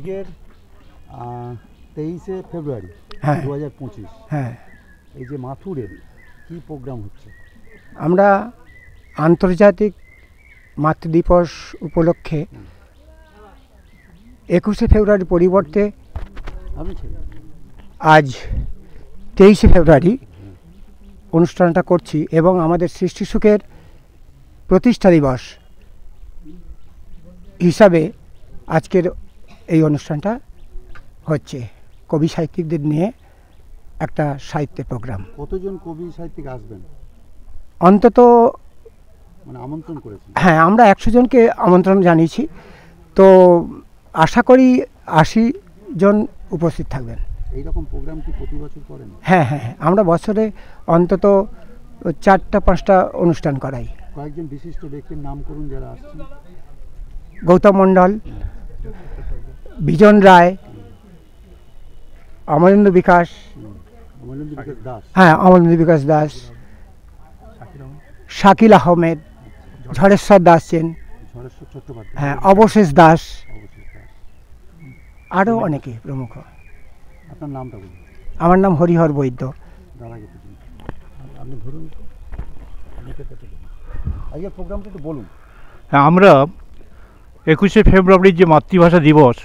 আজকের 23শে ফেব্রুয়ারি 2025। হ্যাঁ, এই যে মাথুরের কি প্রোগ্রাম হচ্ছে? আমরা আন্তর্জাতিক মাতৃদিবস উপলক্ষে 21শে ফেব্রুয়ারি পরিবর্তে আজ 23শে ফেব্রুয়ারি অনুষ্ঠানটা করছি এবং আমাদের সৃষ্টি সুখের প্রতিষ্ঠা দিবস হিসাবে আজকের এই অনুষ্ঠানটা হচ্ছে। কবি সাহিত্যিকদের নিয়ে একটা সাহিত্যের প্রোগ্রাম। কতজন কবি সাহিত্যিক আসবেন অন্তত? মানে আমন্ত্রণ করেছেন? হ্যাঁ, আমরা 100 জনকে আমন্ত্রণ জানিয়েছি, তো আশা করি 80 জন উপস্থিত থাকবেন। এইরকম প্রোগ্রাম কি প্রতি বছর করেন? হ্যাঁ হ্যাঁ, আমরা বছরে অন্তত 4-5টা অনুষ্ঠান করাই। কয়েকজন বিশিষ্ট ব্যক্তির নাম করুন যারা আসছেন। গৌতম মণ্ডল, বিজন রায়, অমলেন্দু বিকাশ, হ্যাঁ অমলেন্দু বিকাশ দাস, শাকিল আহমেদ, ঝড়েশ্বর দাস সেন, হ্যাঁ অবশেষ দাস, আরও অনেকে প্রমুখ। আপনার নামটা বলুন। আমার নাম হরিহর বৈদ্য। আপনি ধরুন, আজকের প্রোগ্রামটা একটু বলুন। হ্যাঁ, আমরা 21শে ফেব্রুয়ারির যে মাতৃভাষা দিবস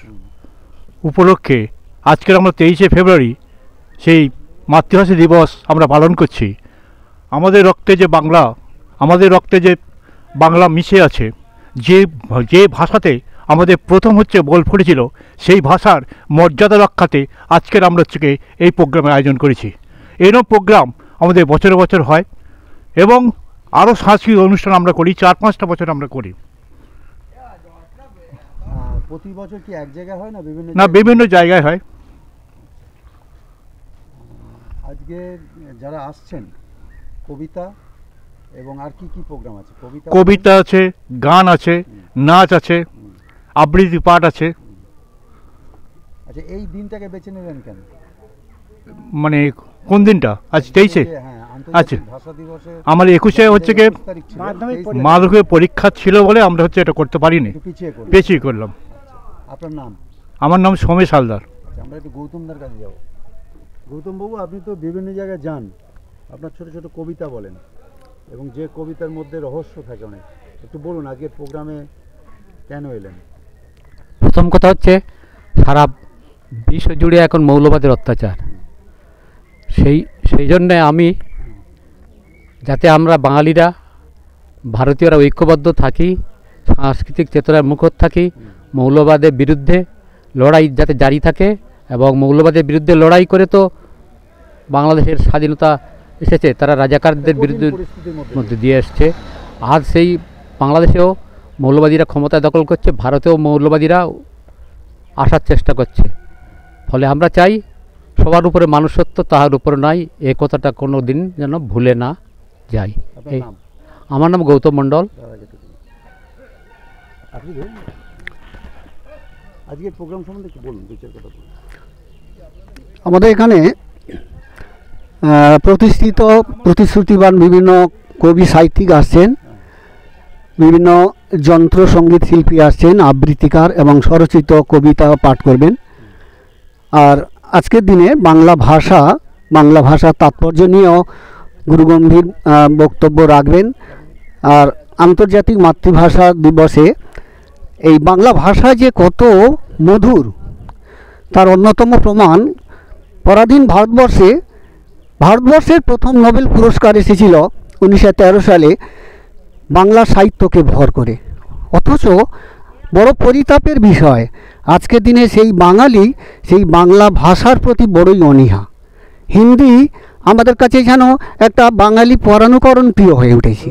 উপলক্ষে আজকের আমরা 23শে ফেব্রুয়ারি সেই মাতৃভাষা দিবস আমরা পালন করছি। আমাদের রক্তে যে বাংলা, আমাদের রক্তে যে বাংলা মিশে আছে, যে ভাষাতে আমাদের প্রথম বল ফুটেছিল, সেই ভাষার মর্যাদা রক্ষাতে আজকের আমরা এই প্রোগ্রামের আয়োজন করেছি। এরকম প্রোগ্রাম আমাদের বছরে বছর হয় এবং আরও সাংস্কৃতিক অনুষ্ঠান আমরা করি, 4-5টা বছর আমরা করি। প্রতি বছর কি এক জায়গায় হয় না বিভিন্ন জায়গায় হয়। আজকে যারা আসছেন, কবিতা এবং আর কি কি প্রোগ্রাম আছে? কবিতা আছে, গান আছে, নাচ আছে, আবৃত্তি পাঠ আছে। আচ্ছা, এই দিনটাকে বেছে নিলেন কেন? মানে কোন দিনটা? আজ 23শে। আচ্ছা, আমার 21শে হচ্ছে কি মাধ্যমিক পরীক্ষা ছিল বলে আমরা এটা করতে পারিনি, পিছিয়ে করলাম। আপনার নাম? আমার নাম সোমেশ হালদার। আমরা একটু গৌতমদার কাছে যাব। গৌতমবাবু, আপনি তো বিভিন্ন জায়গায় যান, আপনার ছোট ছোট কবিতা বলেন এবং যে কবিতার মধ্যে রহস্য থাকে অনেক, একটু বলুন আজকের প্রোগ্রামে কেন এলেন? প্রথম কথা হচ্ছে, সারা বিশ্ব জুড়ে এখন মৌলবাদের অত্যাচার। সেই জন্যে আমি, যাতে আমরা বাঙালিরা, ভারতীয়রা ঐক্যবদ্ধ থাকি, সাংস্কৃতিক চেতনার মুখর থাকি, মৌলবাদের বিরুদ্ধে লড়াই যাতে জারি থাকে এবং মৌলবাদের বিরুদ্ধে লড়াই করে তো বাংলাদেশের স্বাধীনতা এসেছে, তারা রাজাকারদের বিরুদ্ধে মধ্যে দিয়ে এসছে। আজ সেই বাংলাদেশেও মৌলবাদীরা ক্ষমতা দখল করছে, ভারতেও মৌলবাদীরা আসার চেষ্টা করছে। ফলে আমরা চাই সবার উপরে মানুষত্ব, তাহার উপরে নাই, এ কথাটা কোনো দিন যেন ভুলে না যাই। আমার নাম গৌতম মণ্ডল। আজকের প্রোগ্রাম সম্বন্ধে কি বলুন, 2-4 কথা বলুন। আমাদের এখানে প্রতিষ্ঠিত, প্রতিশ্রুতিবান বিভিন্ন কবি সাহিত্যিক আসছেন, বিভিন্ন যন্ত্র সঙ্গীত শিল্পী আসছেন, আবৃত্তিকার এবং স্বরচিত কবিতা পাঠ করবেন। আর আজকের দিনে বাংলা ভাষা তাৎপর্য নিয়েও গুরুগম্ভীর বক্তব্য রাখবেন। আর আন্তর্জাতিক মাতৃভাষা দিবসে এই বাংলা ভাষা যে কত মধুর তার অন্যতম প্রমাণ, পরাধীন ভারতবর্ষের প্রথম নোবেল পুরস্কার এসেছিল 1913 সালে বাংলা সাহিত্যকে ভর করে। অথচ বড় পরিতাপের বিষয়, আজকের দিনে সেই বাঙালি সেই বাংলা ভাষার প্রতি বড়ই অনীহা। হিন্দি আমাদের কাছে যেন একটা বাঙালি পরানুকরণ প্রিয় হয়ে উঠেছে,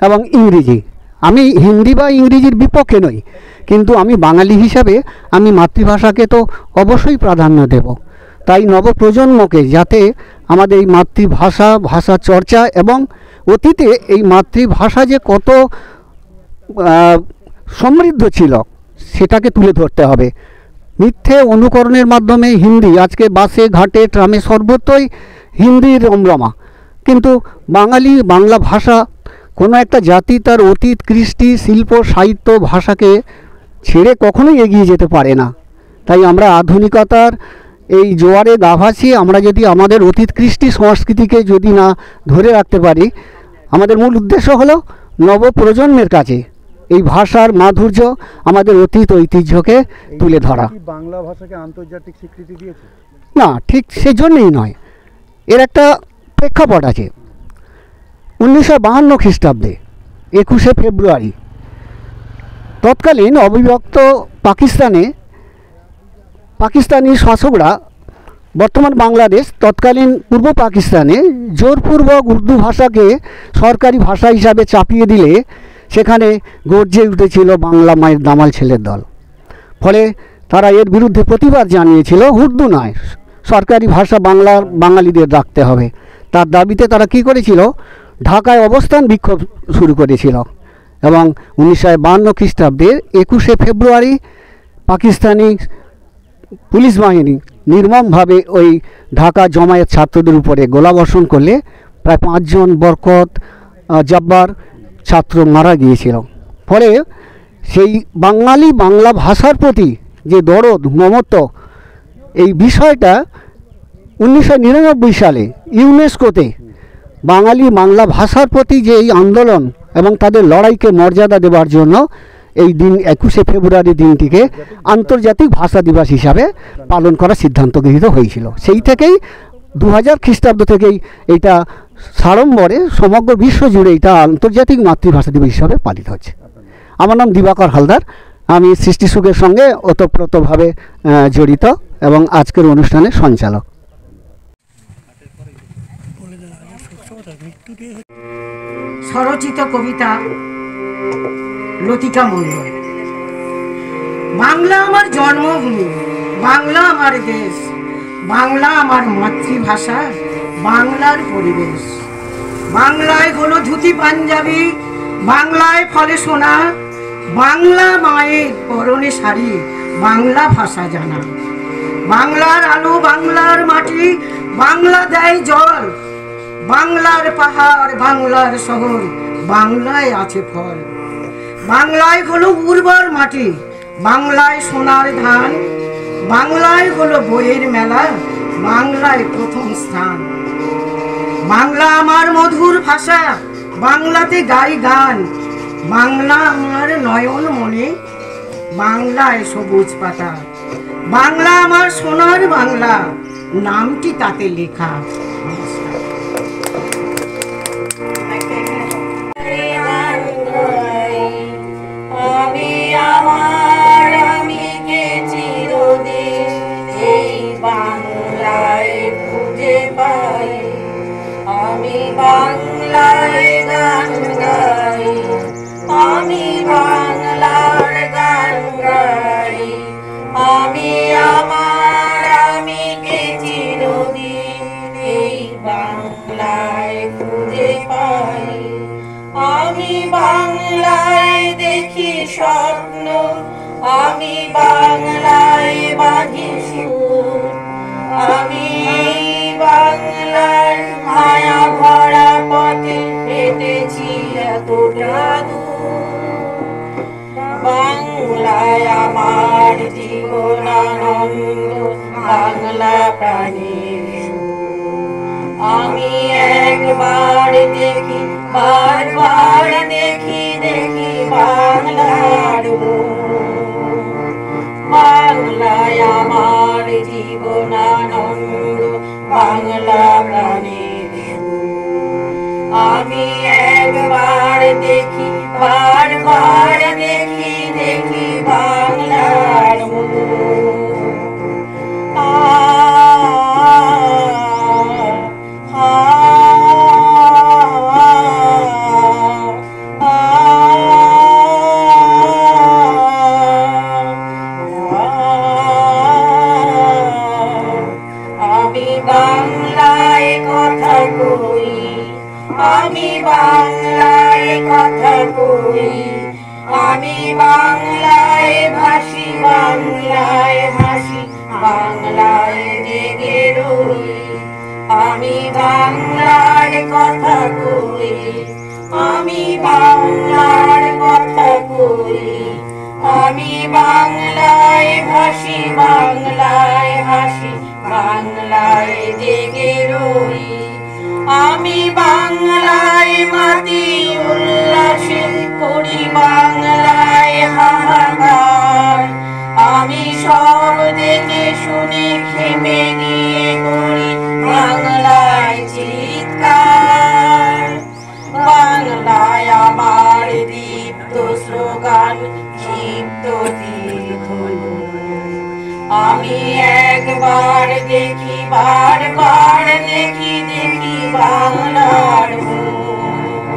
এবং ইংরেজি। আমি হিন্দি বা ইংরেজির বিপক্ষে নই, কিন্তু আমি বাঙালি হিসাবে আমি মাতৃভাষাকে তো অবশ্যই প্রাধান্য দেব। তাই নবপ্রজন্মকে যাতে আমাদের এই ভাষা চর্চা এবং অতীতে এই মাতৃভাষা যে কত সমৃদ্ধ ছিল সেটাকে তুলে ধরতে হবে। মিথ্যে অনুকরণের মাধ্যমে হিন্দি আজকে বাসে ঘাটে ট্রামে সর্বত্রই হিন্দির রমরমা, কিন্তু বাংলা ভাষা কোনো একটা জাতি তার অতীত, কৃষ্টি, শিল্প, সাহিত্য, ভাষাকে ছেড়ে কখনোই এগিয়ে যেতে পারে না। তাই আমরা আধুনিকতার এই জোয়ারে গা ভাসিয়ে আমরা যদি আমাদের অতীত কৃষ্টি সংস্কৃতিকে যদি না ধরে রাখতে পারি, আমাদের মূল উদ্দেশ্য হলো নবপ্রজন্মের কাছে এই ভাষার মাধুর্য, আমাদের অতীত ঐতিহ্যকে তুলে ধরা। কি বাংলা ভাষাকে আন্তর্জাতিক স্বীকৃতি দিয়েছে? না, ঠিক সেজন্যই নয়, এর একটা প্রেক্ষাপট আছে। 1952 খ্রিস্টাব্দে 21শে ফেব্রুয়ারি তৎকালীন অবিভক্ত পাকিস্তানি শাসকরা, বর্তমান বাংলাদেশ তৎকালীন পূর্ব পাকিস্তানে জোরপূর্বক উর্দু ভাষাকে সরকারি ভাষা হিসাবে চাপিয়ে দিলে সেখানে গর্জে উঠেছিল বাংলা মায়ের দামাল ছেলের দল। ফলে তারা এর বিরুদ্ধে প্রতিবাদ জানিয়েছিল, উর্দু নয়, সরকারি ভাষা বাঙালিদের রাখতে হবে। তার দাবিতে তারা কি করেছিল, ঢাকায় অবস্থান বিক্ষোভ শুরু করেছিল এবং 1952 খ্রিস্টাব্দের 21শে ফেব্রুয়ারি পাকিস্তানি পুলিশ বাহিনী নির্মমভাবে ওই ঢাকা জমায়েত ছাত্রদের উপরে গোলাবর্ষণ করলে প্রায় 5 জন বরকত জব্বার ছাত্র মারা গিয়েছিল। ফলে সেই বাংলা ভাষার প্রতি যে দরদ মমত্ব, এই বিষয়টা 1999 সালে ইউনেস্কোতে বাংলা ভাষার প্রতি যে এই আন্দোলন এবং তাদের লড়াইকে মর্যাদা দেওয়ার জন্য এই দিন 21শে ফেব্রুয়ারি দিনটিকে আন্তর্জাতিক ভাষা দিবস হিসাবে পালন করার সিদ্ধান্ত গৃহীত হয়েছিল। সেই থেকেই 2000 খ্রিস্টাব্দ থেকেই এইটা সাড়ম্বরে সমগ্র বিশ্ব জুড়ে এটা আন্তর্জাতিক মাতৃভাষা দিবস হিসাবে পালিত হচ্ছে। আমার নাম দিবাকর হালদার, আমি সৃষ্টি সুখের সঙ্গে ওতপ্রোতভাবে জড়িত এবং আজকের অনুষ্ঠানের সঞ্চালক। স্বরচিত কবিতা লতিকা মণ্ডল। বাংলা আমার জন্মভূমি, বাংলা আমার দেশ, বাংলা আমার মাতৃভাষা, বাংলার পরিবেশ। বাংলায় হলো ধুতি পাঞ্জাবি, বাংলায় ফলে সোনা, বাংলা মায়ের পরনে শাড়ি, বাংলা ভাষা জানা। বাংলার আলো, বাংলার মাটি, বাংলা দেয় জল, বাংলার পাহাড়, বাংলার শহর, বাংলায় আছে ফল। বাংলায় হলো উর্বর মাটি, বাংলায় সোনার ধান, বাংলায় হলো বইয়ের মেলা, বাংলায় প্রথম স্থান। বাংলা আমার মধুর ভাষা, বাংলাতে গাই গান, বাংলা আমার নয়ন মনে, বাংলায় সবুজ পাতা। বাংলা আমার সোনার বাংলা, নামটি তাতে লেখা। আমি বাংলায় গান গাই, আমি বাংলার গান গাই। আমি আমার আমিকে চিরদিন এই বাংলায় খুঁজে পাই। আমি বাংলায় দেখি স্বপ্ন, আমি বাংলায় বাঁধি সুর। আমি বাংলার মায়া ভরা পথে হেঁটেছি এতটা দূর। বাংলায় আমার জীবনানন্দ, বাংলা প্রাণীর সুর। আমি একবার দেখি, বারবার দেখি, দেখি বাংলার মুখ। বাংলায় আমার জীবনানন্দ, বাংলা প্রাণীর সুর। আমি একবার দেখি, বারবার দেখি, দেখি বাংলার মুখ। আমি বাংলায় কথা কই, আমি বাংলায় কথা কই। আমি বাংলায় ভাসি, বাংলায় হাসি, বাংলায় জেগে রই। আমি বাংলার কথা কই, আমি বাংলার কথা কই। আমি বাংলায় ভাসি, বাংলায় হাসি বাংলায় জেগে রই আমি বাংলায় মাতি উল্লাসে করি বাংলায় হাহাকার আমি সব দেখে শুনে খেপে গিয়ে করি বাংলায় চিৎকার বাংলায় আমার দীপ্ত স্লোগান ক্ষিপ্ত তীরধনু আমি একবার দেখি বারবার দেখি দেখি বাংলার মুখ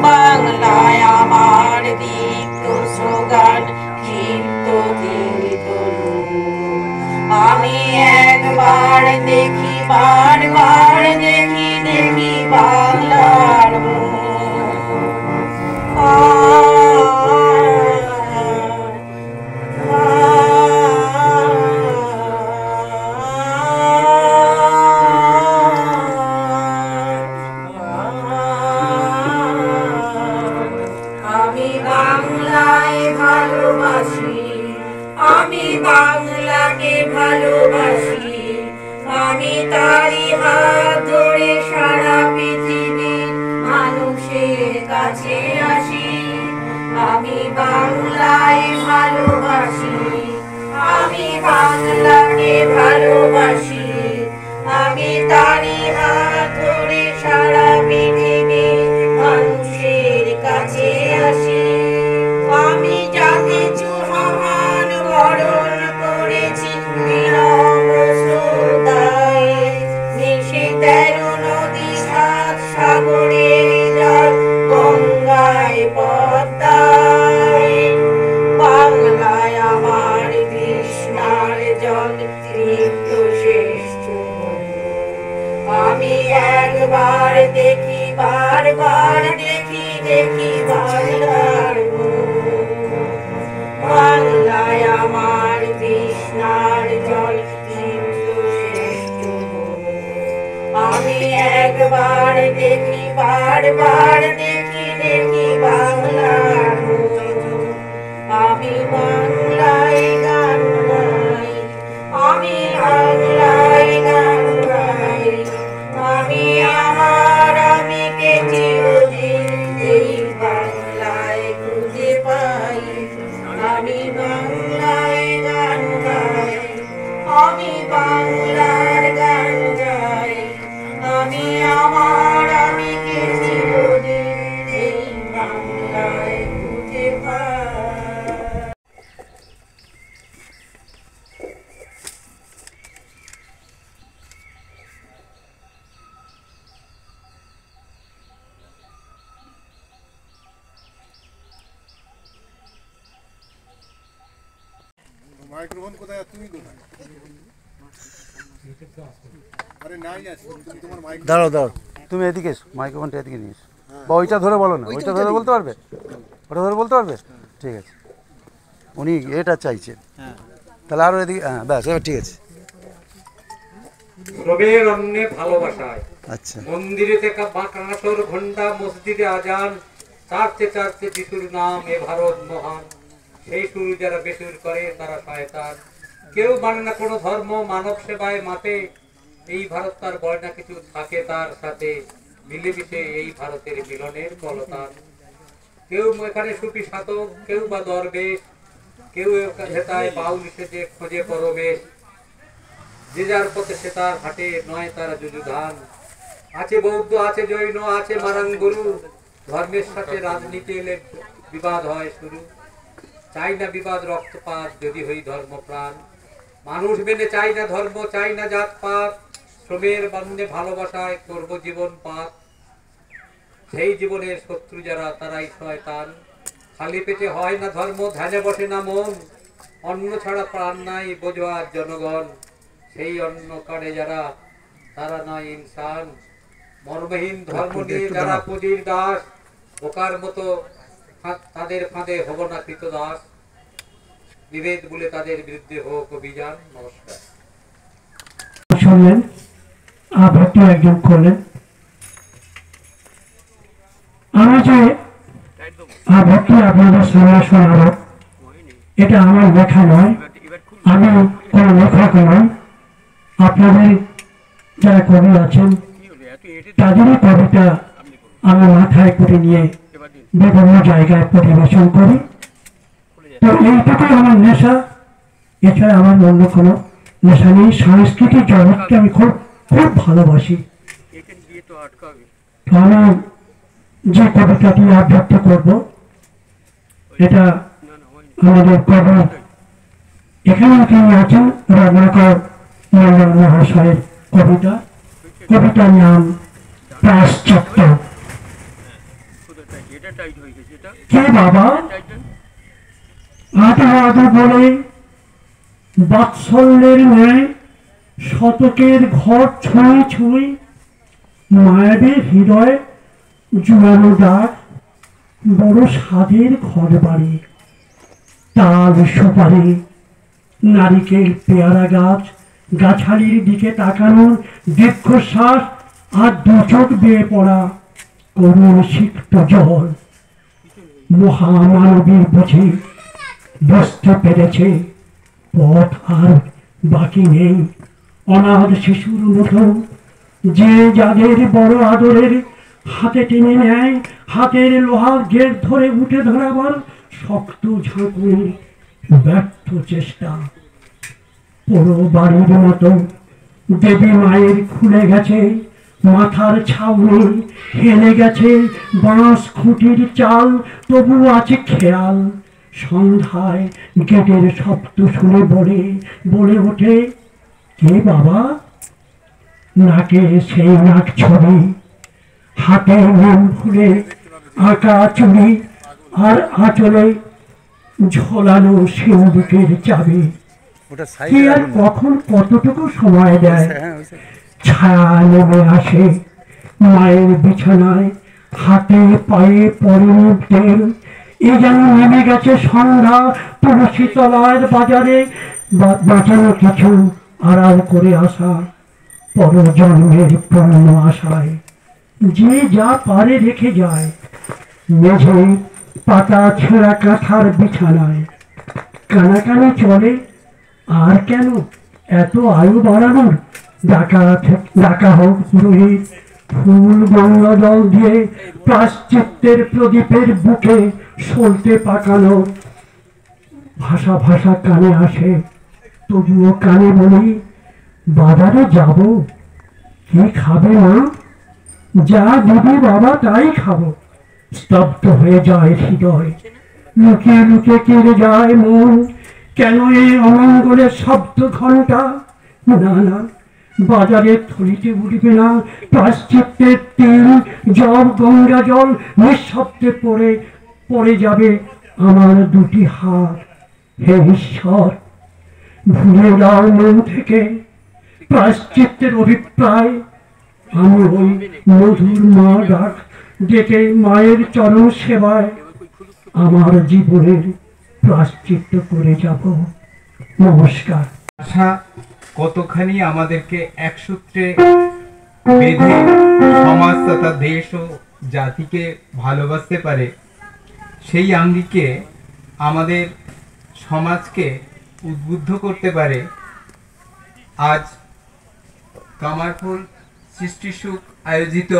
বাংলায় আমার দীপ্ত স্লোগান ক্ষিপ্ত তীরধনু আমি একবার দেখি বারবার দেখি দেখি বাংলার মুখ আমি বাংলায় ভালোবাসি আমি বাংলাকে ভালোবাসি আমি তারই হাত ধরে সারা পৃথিবীর মানুষের কাছে আসি আমি বাংলায় ভালোবাসি আমি বাংলাকে ভালোবাসি আমি তারই হাত ধরে সারা পৃথিবীর মানুষের কাছে আসি আমি যা কিছু মহান বরণ করেছি বিনম্র শ্রদ্ধায় মিশে 13 নদী 7 সাগরের জল গঙ্গায় পদ্মায় বাংলায় আমার তৃষ্ণার জল তৃপ্ত শেষ আমি একবার দেখি বারবার দেখি দেখি বাংলার মুখ বাংলায় আমার তৃষ্ণার জল তৃপ্ত শেষ আমি একবার দেখি বারবার দেখি দেখি বাংলার মুখ আমি বাংলায় গান গাই আমি বাংলায় গান গাই আমি আমার আমিকে চিরদিন এই বাংলায় খুঁজে পাই আমি বাংলায় গান গাই আমি বাংলার গান গাই আমি আমার আমিকে চিরদিন এই বাংলায় খুঁজে পাই মাইক্রোফোন কোথায় তুমি কোথায় আরে নাই আছে তুমি তোমার মাইক দাঁড়াও দাঁড়াও তুমি এদিকে এসো মাইক্রোফোনটা এদিকে নিয়ে এসো বা ওইটা ধরে বলো না ওইটা ধরে বলতে পারবে ওটা ধরে বলতে পারবে ঠিক আছে উনি এটা চাইছেন তাহলে আরও এদিকে হ্যাঁ ব্যাস এবার ঠিক আছে শ্রমের অন্যে ভালোবাসায় আচ্ছা মন্দিরে থেকে কাঁসর ঘন্টা মসজিদে আজান চারতে চারতে যিশুর নাম এ ভারত মহান সেই সুর যারা বেসুর করে তারা শয়তান কেউ মানে না কোনো ধর্ম মানব সেবায় মাতে এই ভারত তার বয় না কিছু থাকে তার সাথে মিলেমিশে এই ভারতের মিলনের কলতান কেউ এখানে সুফি সাধক কেউ বা দরবেশ কেউ হেতায় বাউল সেজে খোঁজে পরবেশ যে যার পথে সে তার হাটে নয় তারা যুযুধান আছে বৌদ্ধ আছে জৈন আছে মারাঙ্গুরু ধর্মের সাথে রাজনীতি এলে বিবাদ হয় শুরু চাই না বিবাদ রক্তপাত যদি হই ধর্মপ্রাণ মানুষ মেনে চাই না ধর্ম চাই না জাতপাত শ্রমের বান্ধে ভালোবাসায় করব জীবন পাত সেই জীবনের শত্রু যারা তারাই শয়তান খালি পেটে হয় না ধর্ম ধ্যানে বসে না মন অন্ন ছাড়া প্রাণ নাই বোঝার জনগণ সেই অন্ন কাড়ে যারা তারা নয় ইনসান মর্মহীন ধর্ম নিয়ে যারা পুঁজির দাস বোকার মতো তাদের ফাঁদে হব না কৃতদাস বিভেদ বলে তাদের বিরুদ্ধে হোক অভিযান নমস্কার শুনলেন আবৃত্তি একজন করলেন আমি যে আবৃত্তি আপনাদের সামনে শোনাবো এটা আমার লেখা নয় আমি কোনো লেখক নই, আপনাদের যারা কবি আছেন তাদেরই কবিতা আমি মাথায় করে নিয়ে বিভিন্ন জায়গায় পরিবেশন করি। তো এইটুকুই আমার নেশা, এছাড়া আমার অন্য কোনো নেশা নেই। সাংস্কৃতিক জগৎকে আমি খুব খুব ভালোবাসি। তো আমি যে কবিতাটি আবৃত্তি করব এটা আমাদের কবি এখানে তিনি আছেন রত্নাকর মন্ডল মহাশয়ের কবিতা। কবিতার নাম প্রায়শ্চিত্ত। কে বাবা আধো আধো বলে বাৎসল্যের ন্যায় শতকের ঘর ছুঁই ছুঁই মায়াবী হৃদয় জুড়ানো ডাক বড় স্বাদের ঘর বাড়ি। তাল সুপারি নারিকেল পেয়ারা গাছ, গাছালির দিকে তাকানোর দীর্ঘশ্বাস আর দু চোখ বেয়ে পড়া করুণ সিক্ত জল। মহামানবীর বুঝি বুঝতে পেরেছে পথ আর বাকি নেই। অনাথ শিশুর মতো যে যাদের বড় আদরের হাতে টেনে নেয়, হাতের লোহার গেট ধরে উঠে ধরাবার শক্ত ঝাঁকুনি ব্যর্থ চেষ্টা। পুরো বাড়ির মতো দেবী মায়ের খুলে গেছে মাথার ছাউনি, হেলে গেছে বাঁশ খুঁটির চাল, তবু আছে খেয়াল। সন্ধ্যায় গেটের শব্দ শুনে বলে ওঠে কে বাবা। নাকে সেই নাক ছবি, হাতে নিম ফুলে আঁকা চুড়ি, আর আঁচলে ঝোলানো সিন্দুকের চাবি। কি আর কখন কতটুকু সময় দেয়, ছায়া নেমে আসে মায়ের বিছানায়, হাতে পায়ে পরে তেল। এ যেন নেমে গেছে সন্ধ্যা তুলসী তলার বাজারে, বাঁচানো কিছু আড়াল করে আসা পরজন্মের পূর্ণ আশায়। যে যা পারে রেখে যায় মেঝে পাতা ছেঁড়া কাঁথার বিছানায়। কানাকানি চলে আর কেন এত আয়ু বাড়ানোর, ডাকা হোক পুরোহিত ফুল গঙ্গা জল দিয়ে প্রায়শ্চিত্তের প্রদীপের বুকে সলতে পাকানো। ভাষা ভাষা কানে আসে, তবুও কানে বলি বাজারে যাব, কি খাবে মা? যা দিবি বাবা তাই খাবো। স্তব্ধ হয়ে যায় হৃদয়, লুকিয়ে লুকিয়ে কেড়ে যায় মন। কেন এই অমঙ্গলের শব্দ ঘন্টা? না না, বাজারের থলিতে উঠবে না প্রায়শ্চিত্তের তেল, জল গঙ্গা জল নিঃশব্দে পড়ে যাবে আমার দুটি হাত। হে ঈশ্বর, ভুলে দাও মন থেকে প্রায়শ্চিত্তের অভিপ্রায়। আমি ওই মধুর মা ডাক ডেকে মায়ের চরণ সেবায় আমার জীবনের প্রায়শ্চিত্ত করে যাব। নমস্কার। আশা কতখানি আমাদেরকে এক সূত্রে বেঁধে সমাজ তথা দেশ ও জাতিকে ভালোবাসতে পারে, সেই আঙ্গিকে আমাদের সমাজকে উদ্বুদ্ধ করতে পারে। আজ কামারপুর সৃষ্টিসুখ আয়োজিত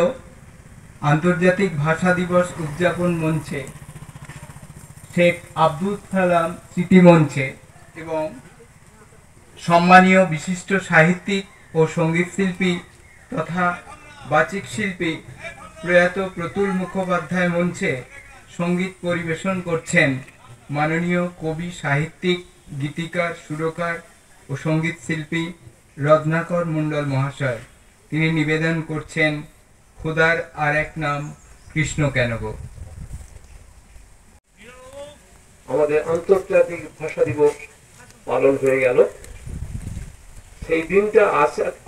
আন্তর্জাতিক ভাষা দিবস উদযাপন মঞ্চে, শেখ আব্দুল সালাম স্মৃতি মঞ্চে এবং সম্মানীয় বিশিষ্ট সাহিত্যিক ও সঙ্গীত শিল্পী তথা বাচিক শিল্পী প্রয়াত প্রতুল মুখোপাধ্যায় মঞ্চে সঙ্গীত পরিবেশন করছেন মাননীয় কবি, সাহিত্যিক, গীতিকার, সুরকার ও সঙ্গীত শিল্পী রত্নাকর মন্ডল মহাশয়। তিনি নিবেদন করছেন খোদার আর এক নাম কৃষ্ণ কেন গো। আমাদের আন্তর্জাতিক ভাষা দিবস পালন হয়ে গেল। সেই দিনটা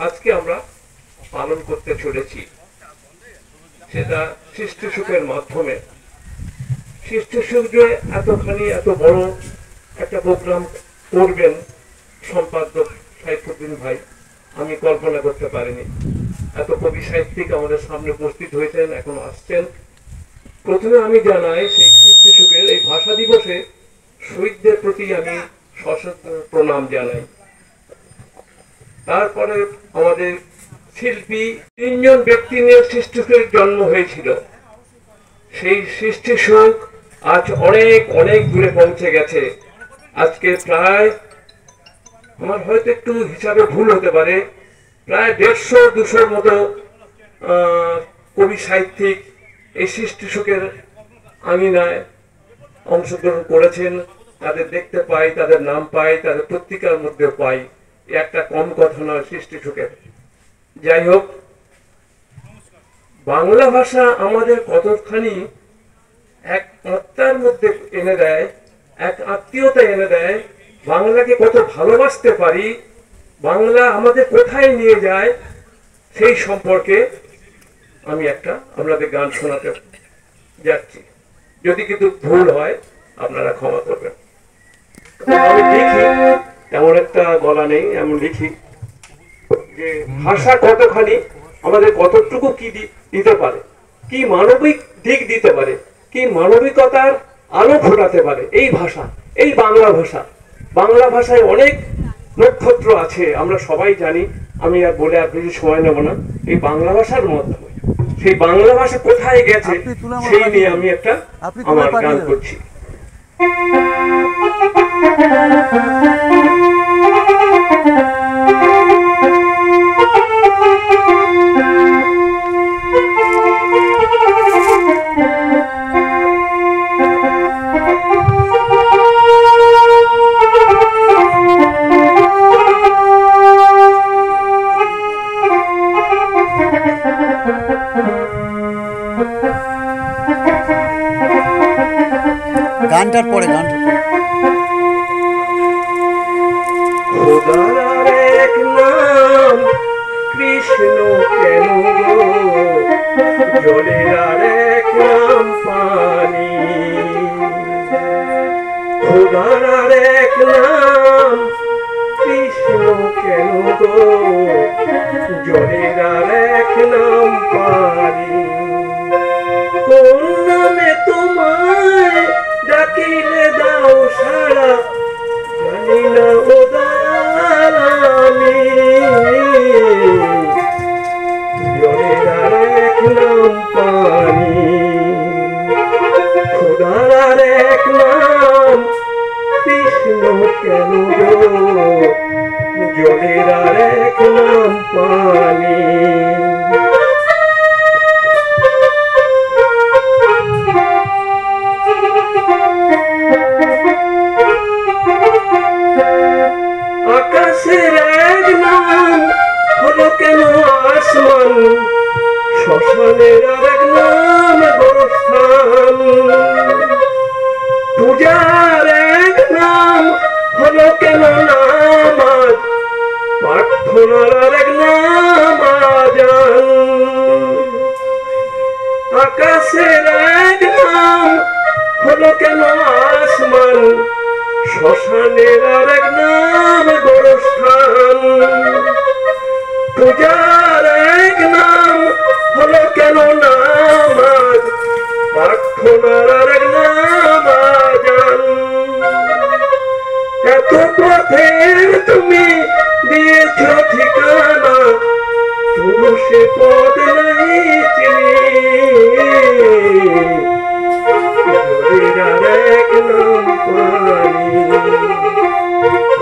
আজকে আমরা পালন করতে চলেছি, সেটা সৃষ্টিসুখের মাধ্যমে। সৃষ্টিসুখ যে এত বড় একটা প্রোগ্রাম করবেন সম্পাদক সাইফুদ্দিন ভাই, আমি কল্পনা করতে পারিনি। এত কবি সাহিত্যিক আমাদের সামনে উপস্থিত হয়েছেন, এখন আসছেন। প্রথমে আমি জানাই সেই সৃষ্টিসুখের এই ভাষা দিবসে শহীদদের প্রতি আমি সশস্ত্র প্রণাম জানাই। তারপরে আমাদের শিল্পী 3 জন ব্যক্তি নিয়ে সৃষ্টি সুখের জন্ম হয়েছিল। সেই সৃষ্টি সুখ আজ অনেক অনেক দূরে পৌঁছে গেছে। আজকে প্রায়, আমার হয়তো একটু হিসাবে ভুল হতে পারে, প্রায় 150-200 মতো কবি সাহিত্যিক এই সৃষ্টি সুখের আঙিনায় অংশগ্রহণ করেছেন। তাদের দেখতে পাই, তাদের নাম পাই, তাদের পত্রিকার মধ্যে পাই। একটা কম কথা নয় সৃষ্টি সুখের। যাই হোক, বাংলা ভাষা আমাদের কতখানি এক আত্মার মধ্যে এনে দেয়, এক আত্মীয়তা এনে দেয়। বাংলাকে কত ভালোবাসতে পারি, বাংলা আমাদের কোথায় নিয়ে যায়, সেই সম্পর্কে আমি একটা আপনাদের গান শোনাতে যাচ্ছি। যদি কিন্তু ভুল হয় আপনারা ক্ষমা করবেন। আমি লিখি, তেমন একটা গলা নেই, এমন লিখি যে ভাষা কতখানি আমাদের কতটুকু কি দিতে পারে, কি মানবিক দিক দিতে পারে, কি মানবিকতার আলো ফোটাতে পারে এই ভাষা, এই বাংলা ভাষা। বাংলা ভাষায় অনেক নক্ষত্র আছে, আমরা সবাই জানি। আমি আর বলে আর বেশি সময় নেব না। এই বাংলা ভাষার মাধ্যমে সেই বাংলা ভাষা কোথায় গেছে সেই নিয়ে আমি একটা আমার গান করছি। গানটার পরে খোদার এক নাম কৃষ্ণ কেন গো, জলের আর এক নাম পানি। খোদার আর এক নাম কৃষ্ণ কেন গো, জলের আর এক নাম পানি। কোন নামে তোমায় ডাকিলে দাও সারা, জানি না ও দয়াল আমি। জলের আর এক নাম পানি, খোদার আর এক নাম কৃষ্ণ কেন গো, জলের আর এক নাম পানি। আকাশের এক নাম হলো কেন আসমান, শ্মশানের আর এক নাম গোরস্থান। পূজার এক নাম হলো কেন নামাজ, প্রার্থনার আর এক নাম আযান। আকাশের এক নাম হলো কেন আসমান, শ্মশানের আর এক নাম গোরস্থান। পূজার এক নাম হলো কেন নামাজ, প্রার্থনার আর এক নাম আযান। এত পথের তুমি দিয়েছ ঠিকানা, তবু সে পথ নাই চিনি। জলের আর এক নাম পানি,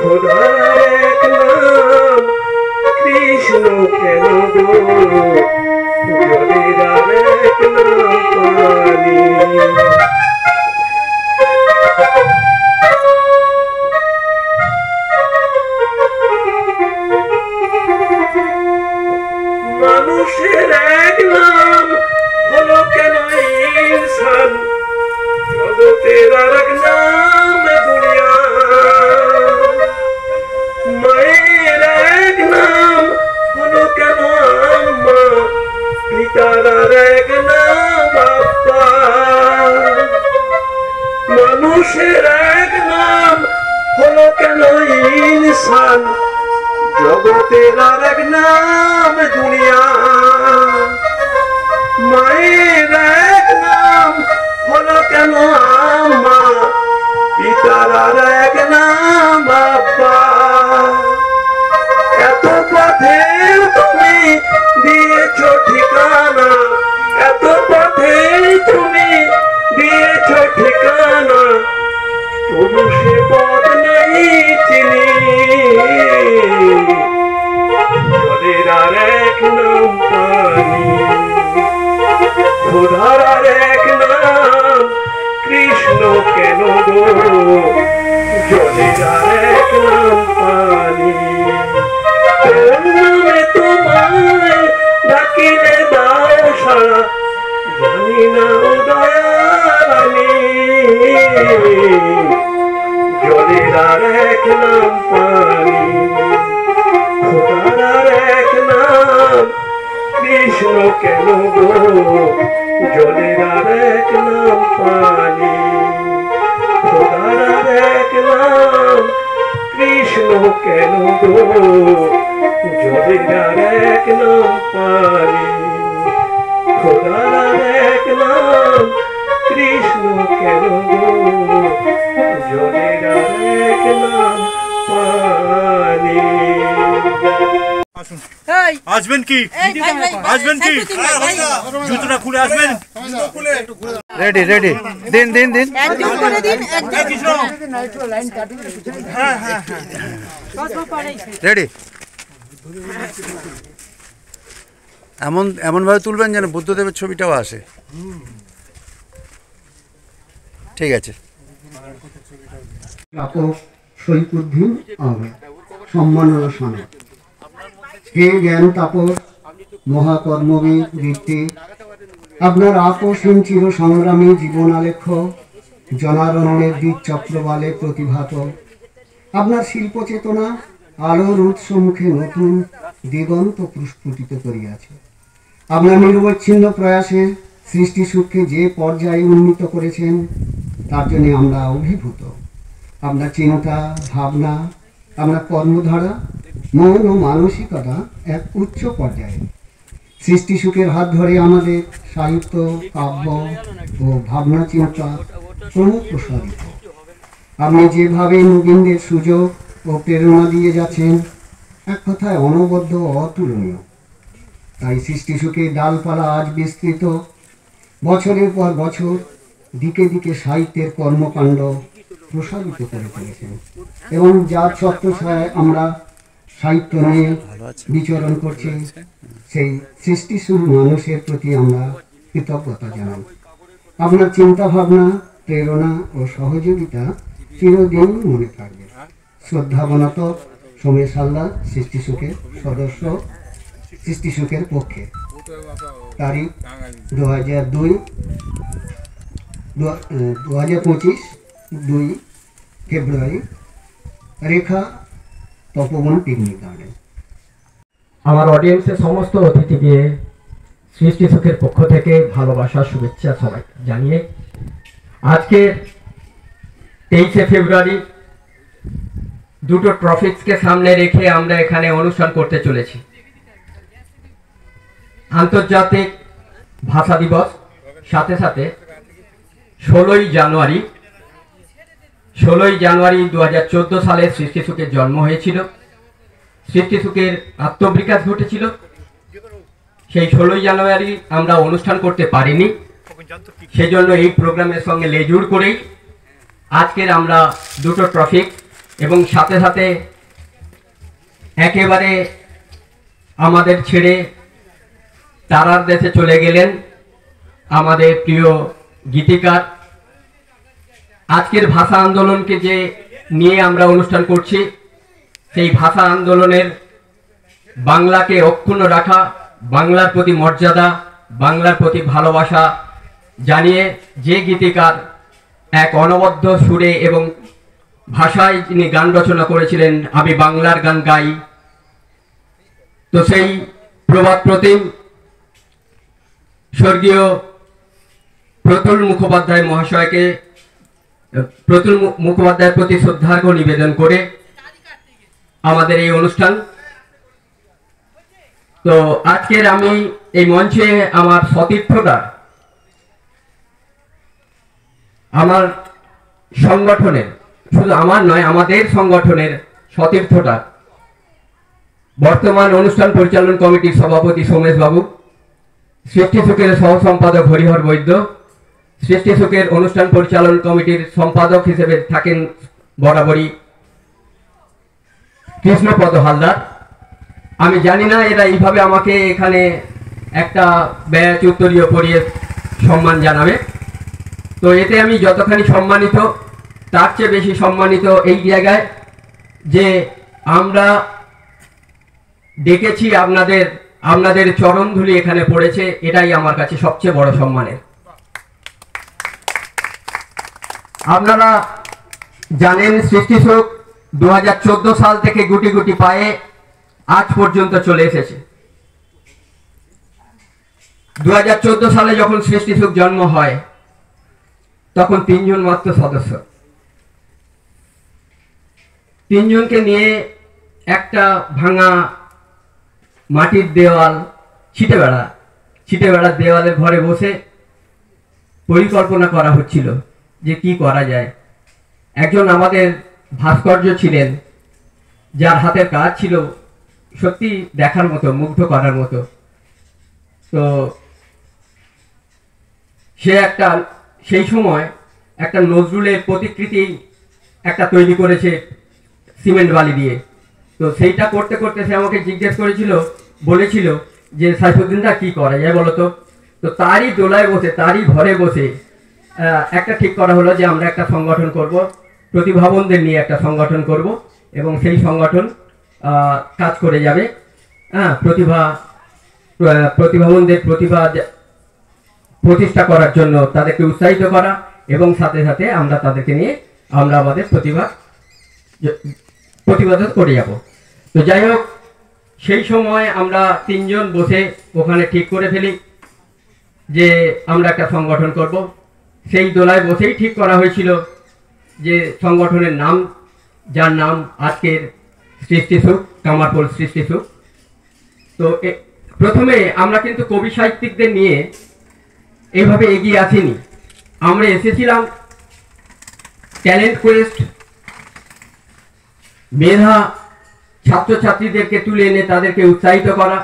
খোদার এক নাম কৃষ্ণ কেন গো, জলের আর এক নাম পানি। মানুষের এক নাম হলো কেন ইনসান, জগতের আর এক নাম দুনিয়া। মায়ের এক নাম হলো কেন আম্মা, পিতার আর এক নাম বাপ্পা। মানুষের এক নাম হলো কেন ইনসান, জগতের আর এক নাম দুনিয়া। মায়ের এক নাম হলো কেন আম্মা, পিতার আর এক নাম তবু সে পথ নাই চিনি, জলের আর এক নাম পানি, খোদার আর এক নাম কৃষ্ণ কেন গো, জলের আর এক নাম পানি। কোন নামে তোমায় ডাকিলে দাও সাড়া, জানি না দয়ারানী, জলের আর এক নাম পানি, খোদার আর এক নাম কৃষ্ণ কেন গো, জলের আর এক নাম পানি, খোদার আর এক নাম কৃষ্ণ কেন গো, জলের আর এক নাম পানি, খোদার আর এক নাম কৃষ্ণ কেন গো, জলের আর এক নাম পানি। আসবেন কি? আসবেন কি? জুতোটা খুলে আসবেন। রেডি রেডি, দিন দিন দিন। রেডি। এমনভাবে তুলবেন যেন বুদ্ধদেবের ছবিটাও আসে। ঠিক আছে। সৈকুদ্দিন আহমেদ, সম্মাননা সনদ। হে জ্ঞান তাপস, মহাকর্মবীর বৃত্তি, আপনার আকর্ষণ চির সংগ্রামী জীবনালেখ্য, জনারণ্যের দিক চক্রবালে প্রতিভাত, আপনার শিল্প চেতনা আলোর উৎসমুখে নতুন দিগন্ত প্রস্ফুটিত করিয়াছে। আপনার নিরবচ্ছিন্ন প্রয়াসে সৃষ্টি সুখকে যে পর্যায়ে উন্নীত করেছেন তার জন্য আমরা অভিভূত। আপনার চিন্তা ভাবনা, আপনার কর্মধারা, মন ও মানসিকতা এক উচ্চ পর্যায়ে। সৃষ্টি সুখের হাত ধরে আমাদের সাহিত্য, কাব্য ও ভাবনা চিন্তা ক্রমপ্রসারিত। আপনি যেভাবে নবীনদের সুযোগ ও প্রেরণা দিয়ে যাচ্ছেন, এক কথায় অনবদ্য অতুলনীয়। তাই সৃষ্টি সুখের ডালপালা আজ বিস্তৃত, বছরের পর বছর দিকে দিকে সাহিত্যের কর্মকাণ্ড প্রসারিত করে চলেছেন, এবং যার ছত্রছায়ায় আমরা সাহিত্য নিয়ে বিচরণ করছি, সেই সৃষ্টিশীল মানুষের প্রতি আমরা কৃতজ্ঞতা জানাই। আপনার চিন্তা ভাবনা, প্রেরণা ও সহযোগিতা চিরদিন মনে থাকবে। শ্রদ্ধাবনত সোমেশ হালদার, সৃষ্টি সুখের সদস্য, সৃষ্টি সুখের পক্ষে। তারিখ 2025 2 ফেব্রুয়ারি, রেখা, তপবন পিকনিক গার্ডেন। আমার অডিয়েন্সের সমস্ত অতিথিকে সৃষ্টি সুখের পক্ষ থেকে ভালোবাসার শুভেচ্ছা সবাই জানিয়ে, আজকে 23শে ফেব্রুয়ারি দুটো ট্রফিক্সকে সামনে রেখে আমরা এখানে অনুষ্ঠান করতে চলেছি। আন্তর্জাতিক ভাষা দিবস, সাথে সাথে 16ই জানুয়ারি 2014 সালে সৃষ্টি সুখের জন্ম হয়েছিল। সৃষ্টি সুখের আত্মবিকাশ ঘটেছিল। সেই 16ই জানুয়ারি আমরা অনুষ্ঠান করতে পারিনি, সেজন্য এই প্রোগ্রামের সঙ্গে লেজুড় করেই আজকের আমরা দুটো ট্রফিক, এবং সাথে সাথে একেবারে আমাদের ছেড়ে তারার দেশে চলে গেলেন আমাদের প্রিয় গীতিকার। আজকের ভাষা আন্দোলনকে যে নিয়ে আমরা অনুষ্ঠান করছি, সেই ভাষা আন্দোলনের বাংলাকে অক্ষুণ্ণ রাখা, বাংলার প্রতি মর্যাদা, বাংলার প্রতি ভালোবাসা জানিয়ে যে গীতিকার এক অনবদ্য সুরে এবং ভাষায় যিনি গান রচনা করেছিলেন, আমি বাংলার গান গাই। তো সেই প্রবাদ প্রতিম স্বর্গীয় প্রতুল মুখোপাধ্যায় মহাশয়কে, প্রতুল মুখোপাধ্যায়ের প্রতি শ্রদ্ধার্ঘ্য নিবেদন করে আমাদের এই অনুষ্ঠান। তো আজকের আমি এই মঞ্চে আমার সতীর্থরা, আমার সংগঠনের, শুধু আমার নয় আমাদের সংগঠনের সতীর্থরা, বর্তমান অনুষ্ঠান পরিচালন কমিটির সভাপতি সোমেশ বাবু, সৃষ্টি সুখের সহ সম্পাদক হরিহর বৈদ্য, সৃষ্টি সুখের অনুষ্ঠান পরিচালন কমিটির সম্পাদক হিসেবে থাকেন বরাবরই কৃষ্ণপদ হালদার। আমি জানি না এরা এইভাবে আমাকে এখানে একটা ব্যাচ উত্তরীয় পরিয়ে সম্মান জানাবে, তো এতে আমি যতখানি সম্মানিত, তার চেয়ে বেশি সম্মানিত এই জায়গায় যে আমরা ডেকেছি, আপনাদের চরণধুলি এখানে পড়েছে, এটাই আমার কাছে সবচেয়ে বড় সম্মানের। আপনারা জানেন সৃষ্টি সুখ 2014 সাল থেকে গুটি গুটি পায়ে আজ পর্যন্ত চলে এসেছে। 2014 সালে যখন সৃষ্টি সুখ জন্ম হয় তখন 3 জন মাত্র সদস্য, 3 জনকে নিয়ে একটা ভাঙা মাটির দেওয়াল, ছিটে বেড়ার দেওয়ালের ঘরে বসে পরিকল্পনা করা হচ্ছিল যে কি করা যায়। একজন আমাদের ভাস্কর্য ছিলেন যার হাতের কাজ ছিল সত্যি দেখার মতো, মুগ্ধ করার মতো। তো সেই সময় একটা নজরুলের প্রতিকৃতি একটা তৈরি করেছে সিমেন্ট বালি দিয়ে। তো সেইটা করতে করতে সে আমাকে জিজ্ঞেস বলেছিল যে সাইফুদ্দিনদা কি করা যায় বলতো। তো তারই দোলায় বসে, তারই ঘরে বসে একটা ঠিক করা হলো যে আমরা একটা সংগঠন করব, প্রতিভাবনদের নিয়ে একটা সংগঠন করব, এবং সেই সংগঠন কাজ করে যাবে। প্রতিভাবনদের প্রতিভা প্রতিষ্ঠা করার জন্য তাদেরকে উৎসাহিত করা, এবং সাথে সাথে আমরা তাদেরকে নিয়ে আমরা আমাদের প্রতিবাদ করে যাব। তো যাই হোক, সেই সময় আমরা 3 জন বসে ওখানে ঠিক করে ফেলি যে আমরা একটা সংগঠন করব। সেই দোলায় বসেই ঠিক করা হয়েছিল যে সংগঠনের নাম, যার নাম আজকের সৃষ্টি সুখ, কামারপোল সৃষ্টি সুখ। তো প্রথমে আমরা কিন্তু কবি সাহিত্যিকদের নিয়ে এইভাবে এগিয়ে আসিনি, আমরা এসেছিলাম ট্যালেন্ট কোয়েস্ট, মেধা ছাত্রছাত্রীদেরকে তুলে এনে তাদেরকে উৎসাহিত করা,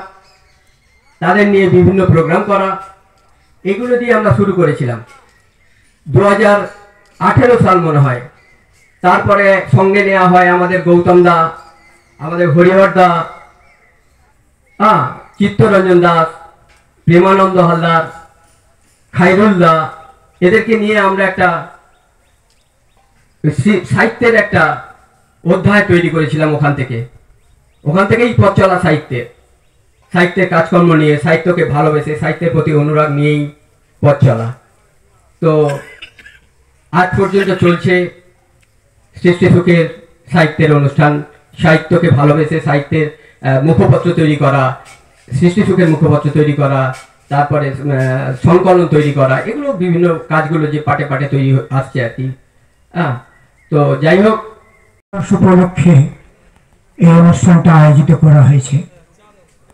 তাদের নিয়ে বিভিন্ন প্রোগ্রাম করা, এগুলো দিয়ে আমরা শুরু করেছিলাম। 2018 সাল মনে হয়, তারপরে সঙ্গে নেওয়া হয় আমাদের গৌতম দা, আমাদের হরিহর দা, চিত্তরঞ্জন দাস, প্রেমানন্দ হালদার, খাইরুল দা, এদেরকে নিয়ে আমরা একটা সাহিত্যের একটা অধ্যায় তৈরি করেছিলাম। ওখান থেকেই পথ চলা সাহিত্যের কাজকর্ম নিয়ে, সাহিত্যকে ভালোবেসে, সাহিত্যের প্রতি অনুরাগ নিয়েই পথ চলা। তো আজ পর্যন্ত চলছে সৃষ্টি সুখের সাহিত্যের অনুষ্ঠান, সাহিত্যকে ভালোবেসে সাহিত্যের মুখপত্র তৈরি করা, সৃষ্টি সুখের মুখপত্র তৈরি করা, তারপরে সংকলন তৈরি করা, এগুলো বিভিন্ন কাজগুলো যে পাটে পাটে তৈরি আসছে আর কি। তো যাই হোক, উপলক্ষে এই অনুষ্ঠানটা আয়োজিত করা হয়েছে।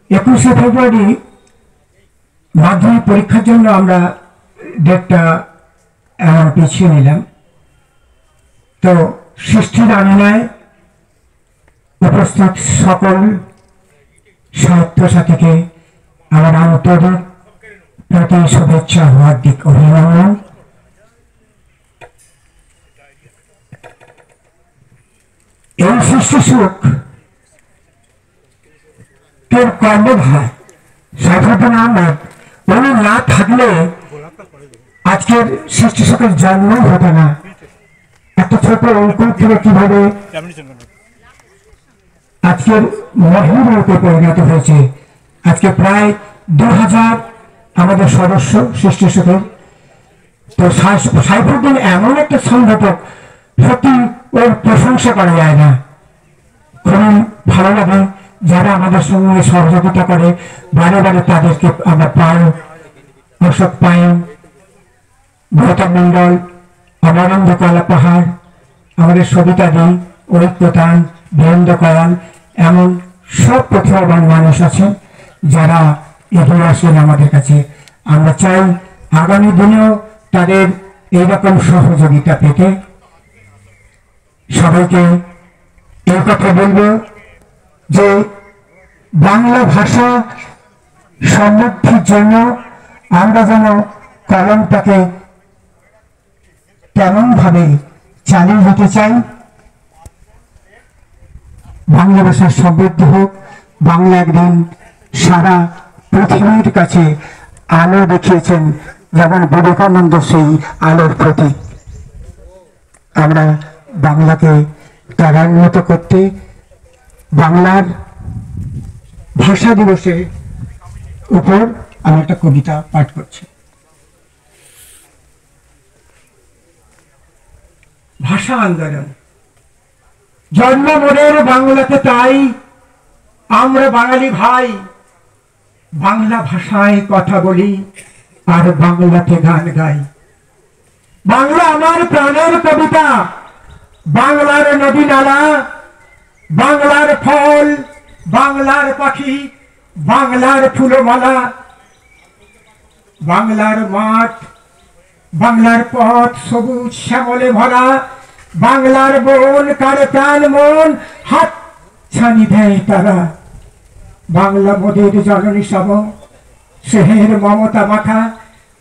21শে ফেব্রুয়ারি মাধ্যমিক পরীক্ষার জন্য আমরা ডেটটা পিছিয়ে নিলাম। তো সৃষ্টির আঙিনায় উপস্থিত সকল সাহিত্য সাথীকে আমার আন্তরিক প্রতি শুভেচ্ছা, হার্দিক অভিনন্দন। এই সৃষ্টি সুখ তোর কর্মভার সাইফুদ্দিন আহমেদ, উনি না থাকলে আজকের সৃষ্টি সুখের জন্ম হতো না। একটা ছোট অঙ্কুর থেকে কিভাবে আজকের মহিলাতে পরিণত হয়েছে। আজকে প্রায় 2000 আমাদের সদস্য সৃষ্টি সুখের। তো সাইফুদ্দিন এমন একটা সংগঠক, সত্যি ওর প্রশংসা করা যায় না। খুবই ভালো লাগে যারা আমাদের সঙ্গে সহযোগিতা করে, বারে বারে তাদেরকে আমরা পাই। অশোক পাইন, গৌতম মন্ডল, অমরেন্দ্র কলা পাহাড়, আমাদের সবিতা দি, ঐক্যতান, বীরেন্দ্র কয়াল, এমন সব প্রতিভাবান মানুষ আছেন যারা এগিয়ে আসেন আমাদের কাছে। আমরা চাই আগামী দিনেও তাদের এইরকম সহযোগিতা পেতে। সবাইকে এই কথা বলবো যে বাংলা ভাষা সমৃদ্ধির জন্য আমরা যেন কলমটাকে তেমনভাবে চালিয়ে যেতে চাই। বাংলা ভাষা সমৃদ্ধ হোক, বাংলা একদিন সারা পৃথিবীর কাছে আলো দেখিয়েছেন, যেমন বিবেকানন্দ সেই আলোর প্রতীক। আমরা বাংলাকে ত্বরান্বিত করতে বাংলার ভাষা দিবসের উপর আমি একটা কবিতা পাঠ করছি। ভাষা আন্দোলন। জন্ম মোদের বাংলাতে, তাই আমরা বাঙালি ভাই, বাংলা ভাষায় কথা বলি আর বাংলাতে গান গাই। বাংলা আমার প্রাণের কবিতা, বাংলার নদী নালা, বাংলার ফল, বাংলার পাখি, বাংলার ফুলমালা, বাংলার মাঠ, বাংলার পথ সবুজ শ্যামলে ভরা, বাংলার বন কারে প্রাণ মন হাত ছানি দেয় তারা। বাংলা মোদের জননী সম, স্নেহের মমতা মাখা,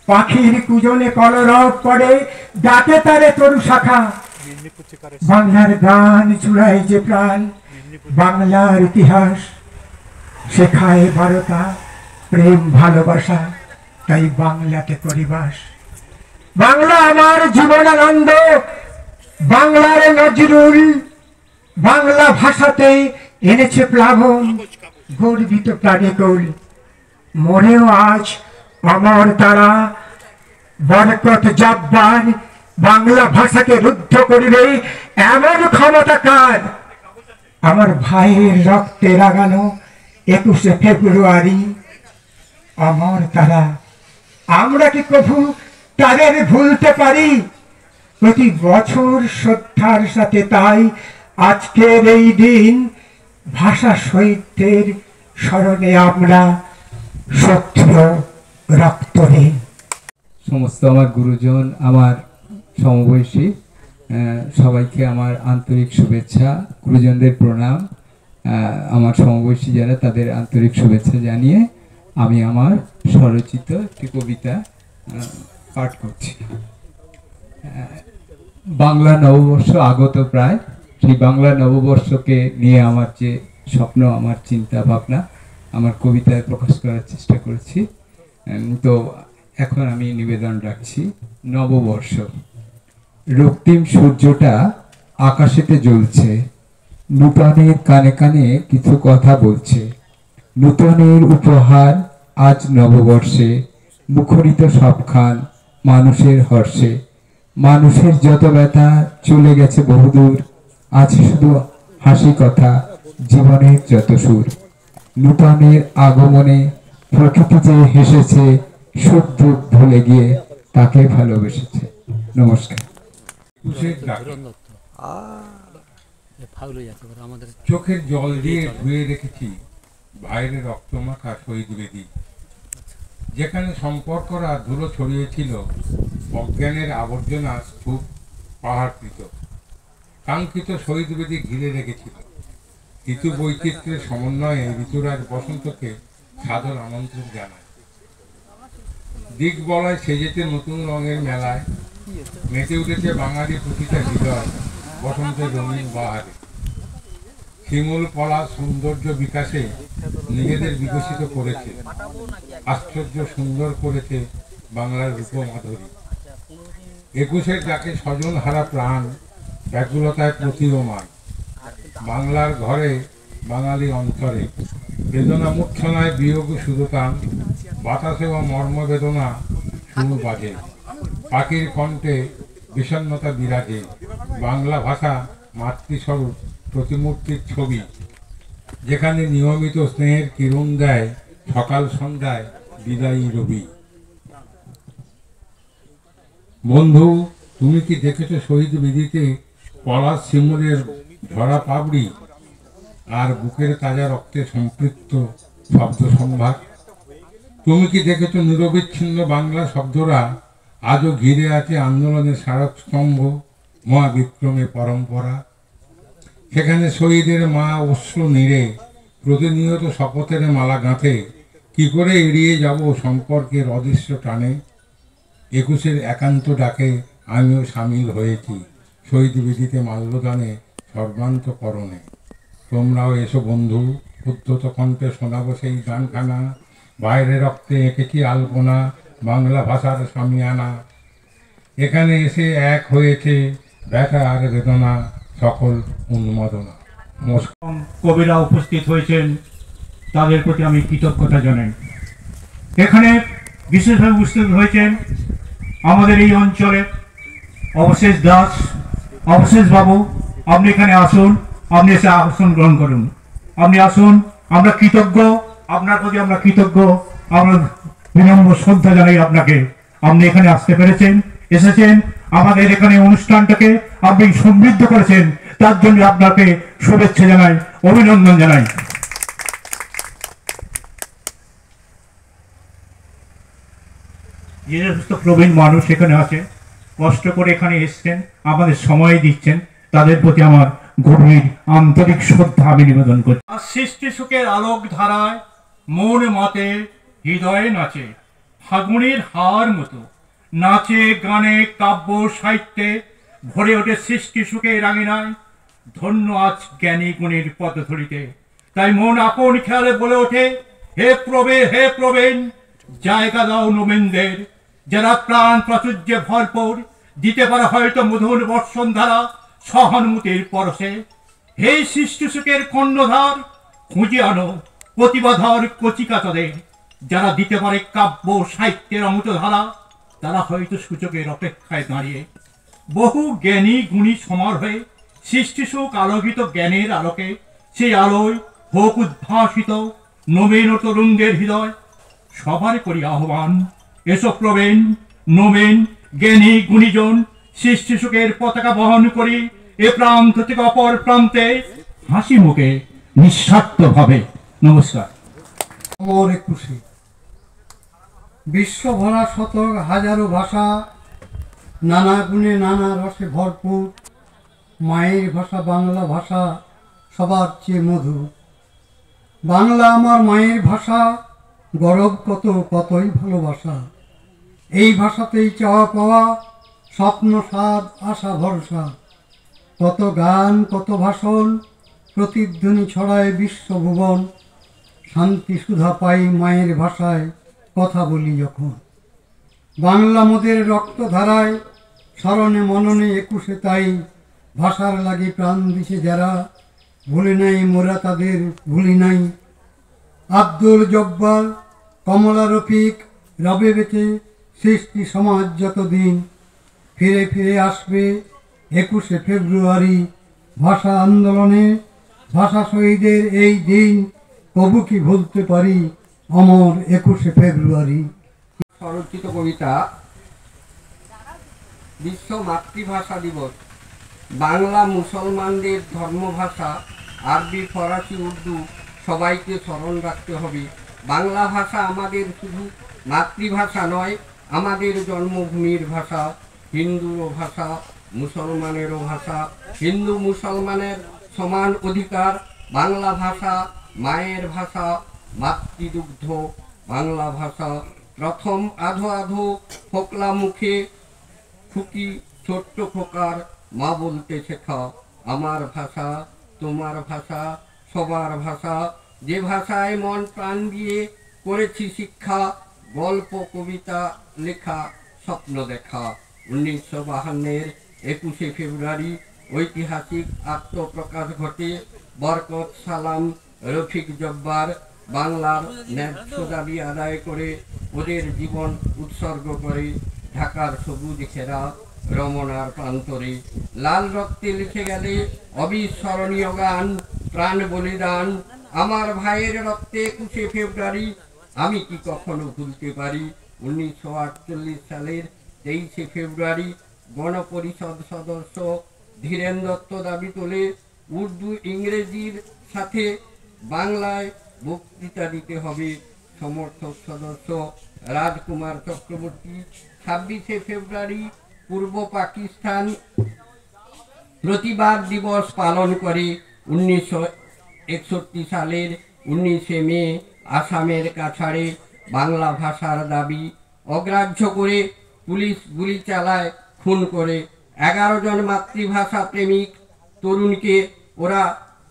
পাখির কুজনে কলরব পড়ে, ডাকে তারে তরু শাখা। বাংলার গান চূড়ায় যে প্রাণ, বাংলার ইতিহাস শেখায় বারতা, প্রেম ভালোবাসা, তাই বাংলাতে করি বাস। বাংলা আমার জীবনানন্দ, বাংলার নজরুল, বাংলা ভাষাতে এনেছে প্লাবন, গর্বিত প্রাণী কুল। মনেও আজ অমর তারা, বরকত জব্বার, বাংলা ভাষাকে রুদ্ধ করিবে এমন ক্ষমতা কার। আমার ভাইয়ের রক্তে রাগানো 21শে ফেব্রুয়ারি, অমর তারা। আমরা কি কভু তাদের ভুলতে পারি? প্রতি বছর শ্রদ্ধার সাথে তাই আজকের এই দিন ভাষা শহীদদের স্মরণে আমরা সক্রিয় রক্তহীন। সমস্ত আমার গুরুজন, আমার সমবয়সী সবাইকে আমার আন্তরিক শুভেচ্ছা, গুরুজনদের প্রণাম। আমার সমবয়সী যারা, তাদের আন্তরিক শুভেচ্ছা জানিয়ে আমি আমার স্বরচিত একটি কবিতা পাঠ করছি। বাংলা নববর্ষ আগত প্রায়, সেই বাংলা নববর্ষকে নিয়ে আমার যে স্বপ্ন, আমার চিন্তা ভাবনা, আমার কবিতায় প্রকাশ করার চেষ্টা করেছি। তো এখন আমি নিবেদন রাখছি। নববর্ষ। রক্তিম সূর্যটা আকাশেতে জ্বলছে, নূতনের কানে কানে কিছু কথা বলছে। নূতনের উপহার আজ নববর্ষে, মুখরিত সবখান মানুষের হর্ষে। মানুষের যত ব্যথা চলে গেছে বহুদূর, আছে শুধু হাসি কথা, জীবনের যত সুর। নূতনের আগমনে প্রকৃতি যে হেসেছে, সুখ দুঃখ ভুলে গিয়ে তাকে ভালোবেসেছে। নমস্কার। চোখের জল দিয়ে ধুয়ে রেখেছি ভাইয়ের রক্তমাখা শহীদ বেদি, যেখানে সম্পর্করা ধুলো ছড়িয়েছিল, অজ্ঞানের আবর্জনা স্তূপ পাহাড়কৃত। কাঙ্ক্ষিত শহীদ বেদি ঘিরে রেখেছিল। ঋতু বৈচিত্র্যের সমন্বয়ে ঋতুরাজ বসন্তকে সাদর আমন্ত্রণ জানায়। দিক বলায় সেজেছে নতুন রঙের মেলায়, মেতে উঠেছে বাঙালি প্রতিটা হৃদয় বসন্তের রঙিন বাহারে। শিমুল পলাশ সৌন্দর্য বিকাশে নিজেদের বিকশিত করেছে, আশ্চর্য সুন্দর করেছে বাংলার রূপমাধুরী। 21-এর ডাকে স্বজন হারা প্রাণ ব্যাকুলতায় প্রতীয়মান। বাংলার ঘরে বাঙালি অন্তরে বেদনা মূর্ছনায় বিয়োগ সুরতান, বাতাসে ও মর্মবেদনা শুরু বাজে। পাখির কণ্ঠে বিষণ্ণতা বিরাজে। বাংলা ভাষা মাতৃস্বরূপ প্রতিমূর্তির ছবি, যেখানে নিয়মিত স্নেহের কিরণ দেয় সকাল সন্ধ্যায় বিদায়ী রবি। বন্ধু, তুমি কি দেখেছো শহীদ বেদিতে পলাশ শিমুলের ঝরা পাবড়ি আর বুকের তাজা রক্তে সম্পৃক্ত শব্দ সম্ভার? তুমি কি দেখেছো নিরবিচ্ছিন্ন বাংলা শব্দরা আজও ঘিরে আছে আন্দোলনের স্মারক স্তম্ভ, মহাবিক্রমে পরম্পরা? সেখানে শহীদের মা অশ্রু নীড়ে প্রতিনিয়ত শপথের মালা গাঁথে। কি করে এড়িয়ে যাব সম্পর্কের অদৃশ্য টানে? 21-এর একান্ত ডাকে আমিও সামিল হয়েছি শহীদ বেদিতে মাল্যদানে সর্বান্তকরণে। তোমরাও এসো বন্ধু, উদ্ধত কণ্ঠে শোনাবো সেই গানখানা। বাইরে রক্তে এঁকেছি আলপনা, বাংলা ভাষার সামিয়ানা। এখানে এসে এক হয়েছে ব্যথা আর বেদনা, সকল উন্মাদনা। নমস্কার। কবিরা উপস্থিত হয়েছেন, তাদের প্রতি আমি কৃতজ্ঞতা জানাই। এখানে বিশেষভাবে উপস্থিত হয়েছেন আমাদের এই অঞ্চলে অবশেষ দাস, অবশেষ বাবু, আপনি এখানে আসুন, আপনি এসে আসন গ্রহণ করুন, আপনি আসুন। আমরা কৃতজ্ঞ, আপনার প্রতি আমরা কৃতজ্ঞ, আমরা বিনম্র শ্রদ্ধা জানাই আপনাকে। আপনি এখানে আসতে পেরেছেন, এসেছেন, আমাদের এখানে অনুষ্ঠানটাকে আপনি সমৃদ্ধ করেছেন, তার জন্য আপনাকে শুভেচ্ছা জানাই, অভিনন্দন জানাই। যে সমস্ত প্রবীণ মানুষ এখানে আছে, কষ্ট করে এখানে এসছেন, আমাদের সময় দিচ্ছেন, তাদের প্রতি আমার গভীর আন্তরিক শ্রদ্ধা আমি নিবেদন করছি। সৃষ্টি সুখের আলোক ধারায় মন মাতে, হৃদয়ে নাচে, ফাগুনের হার মতো নাচে, গানে, কাব্য সাহিত্যে ভরে ওঠে সৃষ্টি সুখের রাঙিনায়। ধন্য আজ জ্ঞানী গুণীর পদধূলিতে, তাই মন আপন খেয়ালে বলে ওঠে, হে প্রবীণ, জায়গা দাও নবীনদের, যারা প্রাণ প্রাচুর্যে ভরপুর, দিতে পারে হয়তো মধুর বর্ষণ ধারা সহানুভূতির পরশে। হে সৃষ্টি সুখের কর্ণধার, খুঁজে আনো প্রতিভাধর কচিকাচাদের, যারা দিতে পারে কাব্য সাহিত্যের অমৃত ধারা, তারা হয়তো সূচকের অপেক্ষায় দাঁড়িয়ে। বহু জ্ঞানী গুণী সমার হয়ে সৃষ্টি সুখ আলোকিত জ্ঞানের আলোকে, সেই আলোয় হোক উদ্ভাসিত নবীন ও তরুণদের হৃদয়। সবার করি আহ্বান, এসো প্রবীণ নবীন জ্ঞানী গুণীজন, সৃষ্টি সুখের পতাকা বহন করি এ প্রান্ত থেকে অপর প্রান্তে, হাসি মুখে নিঃস্বার্থ ভাবে। নমস্কার। অমর একুশে বিশ্ব ভরা শতক হাজারো ভাষা, নানা গুণে নানা রসে ভরপুর, মায়ের ভাষা বাংলা ভাষা সবার চেয়ে মধুর। বাংলা আমার মায়ের ভাষা, গরব কত, কতই ভালোবাসা। এই ভাষাতেই চাওয়া পাওয়া, স্বপ্ন সাধ আশা ভরসা। কত গান কত ভাষণ, প্রতিধ্বনি ছড়ায় বিশ্বভুবন। শান্তি সুধা পাই মায়ের ভাষায়, কথা বলি যখন। বাংলা মোদের রক্তধারায়, স্মরণে মননে একুশে তাই। ভাষার লাগি প্রাণ দিছে যারা, ভুলে নাই মোরা তাদের ভুলি নাই। আব্দুল জব্বার, কমলা রফিক, রবে বেঁচে সৃষ্টি সমাজ যতদিন। ফিরে ফিরে আসবে 21শে ফেব্রুয়ারি, ভাষা আন্দোলনে ভাষা শহীদের এই দিন। কবু কি ভুলতে পারি অমর 21শে ফেব্রুয়ারি। স্বরচিত কবিতা বিশ্ব মাতৃভাষা দিবস। বাংলা মুসলমানদের ধর্মভাষা, আরবি ফরাসি উর্দু সবাইকে স্মরণ রাখতে হবে। বাংলা ভাষা আমাদের শুধু মাতৃভাষা নয়, আমাদের জন্মভূমির ভাষা, হিন্দুরও ভাষা, মুসলমানেরও ভাষা। হিন্দু মুসলমানের সমান অধিকার। বাংলা ভাষা মায়ের ভাষা, মাতৃদুগ্ধ বাংলা ভাষা। প্রথম আধো আধো ফোকলা মুখে খুকি ছোট্ট খোকার মা বলতে শেখা। আমার ভাষা তোমার ভাষা সবার ভাষা, যে ভাষায় মন প্রাণ দিয়ে করেছি শিক্ষা। গল্প কবিতা লেখা, স্বপ্ন দেখা। 1952-এর 21শে ফেব্রুয়ারি ঐতিহাসিক আত্মপ্রকাশ ঘটে। বরকত সালাম, রফিক জব্বার বাংলার ন্যায্য দাবি আদায় করে ওদের জীবন উৎসর্গ করে। ঢাকার সবুজ ঘেরা রমনার প্রান্তরে লাল রক্তে লিখে গেলে অবিস্মরণীয় গান, প্রাণ বলিদান। আমার ভাইয়ের রক্তে 21শে ফেব্রুয়ারি আমি কি কখনো ভুলতে পারি। 1948 সালের 23শে ফেব্রুয়ারি গণপরিষদ সদস্য ধীরেন দত্ত দাবি তোলে উর্দু ইংরেজির সাথে বাংলায় বক্তৃতা দিতে হবে। সমর্থক সদস্য রাজকুমার চক্রবর্তী। 26শে ফেব্রুয়ারি পূর্ব পাকিস্তান প্রতিবাদ দিবস পালন করে। 1961 সালের 19শে মে আসামের কাছাড়ে বাংলা ভাষার দাবি অগ্রাহ্য করে পুলিশ গুলি চালায় খুন করে 11 জন মাতৃভাষা প্রেমিক তরুণকে ওরা